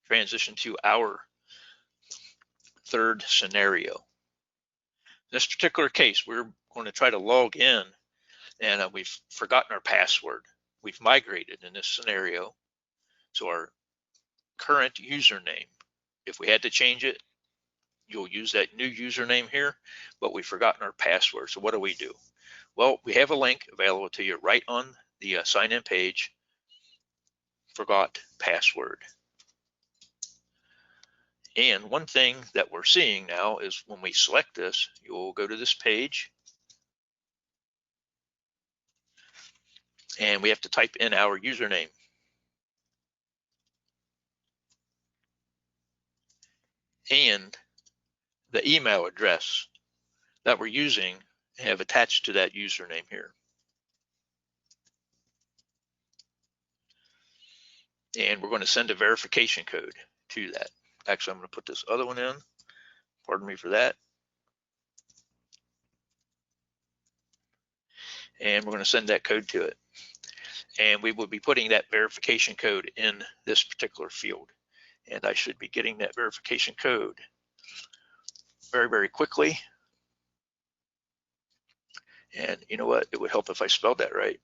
transition to our third scenario. In this particular case, we're going to try to log in, and we've forgotten our password. We've migrated in this scenario. So our current username, if we had to change it, you'll use that new username here, but we've forgotten our password. So what do? Well, we have a link available to you right on the sign-in page, forgot password. And one thing that we're seeing now is when we select this, you'll go to this page and we have to type in our username. And the email address that we're using have attached to that username here. And we're going to send a verification code to that. Actually, I'm going to put this other one in. Pardon me for that. And we're going to send that code to it. And we will be putting that verification code in this particular field. And I should be getting that verification code very, very quickly. And you know what? It would help if I spelled that right.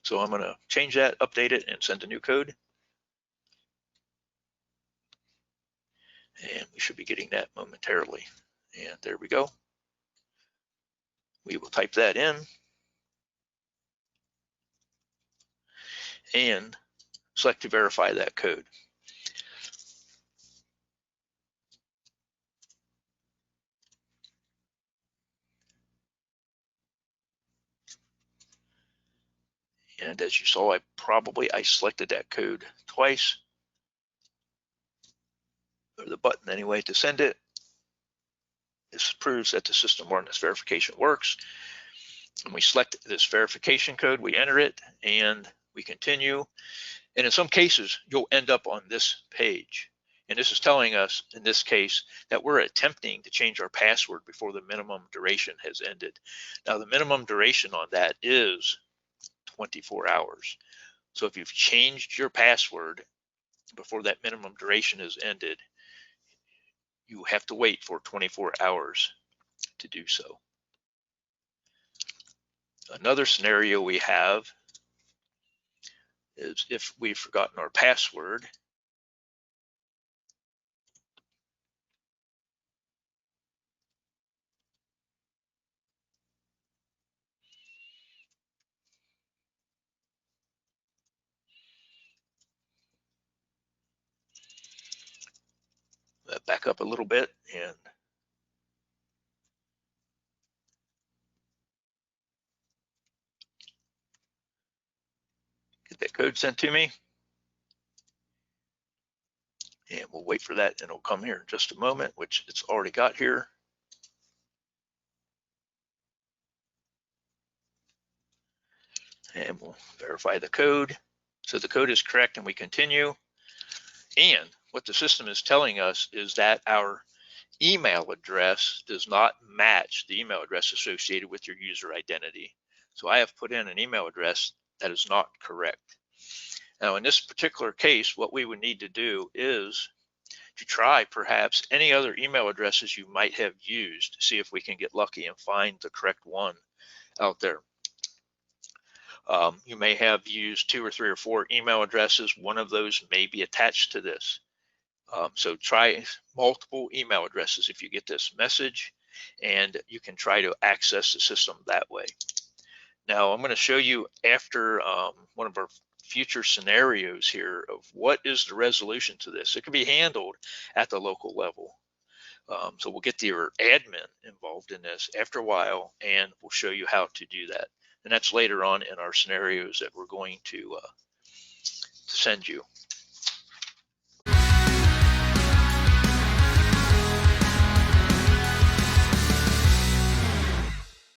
So I'm going to change that, update it, and send a new code. And we should be getting that momentarily. And there we go. We will type that in and select to verify that code. And as you saw, I selected that code twice, or the button anyway, to send it. This proves that the system awareness verification works. And we select this verification code, we enter it, and we continue. And in some cases, you'll end up on this page. And this is telling us, in this case, that we're attempting to change our password before the minimum duration has ended. Now, the minimum duration on that is 24 hours. So if you've changed your password before that minimum duration is ended, you have to wait for 24 hours to do so. Another scenario we have is if we've forgotten our password. Back up a little bit and get that code sent to me. And we'll wait for that, and it'll come here in just a moment, which it's already got here. And we'll verify the code. So the code is correct, and we continue. And what the system is telling us is that our email address does not match the email address associated with your user identity. So I have put in an email address that is not correct. Now, in this particular case, what we would need to do is to try perhaps any other email addresses you might have used to see if we can get lucky and find the correct one out there. You may have used 2 or 3 or 4 email addresses. One of those may be attached to this. So try multiple email addresses if you get this message, and you can try to access the system that way. Now, I'm going to show you after one of our future scenarios here of what is the resolution to this. It can be handled at the local level. So we'll get your admin involved in this after a while, and we'll show you how to do that. And that's later on in our scenarios that we're going to send you.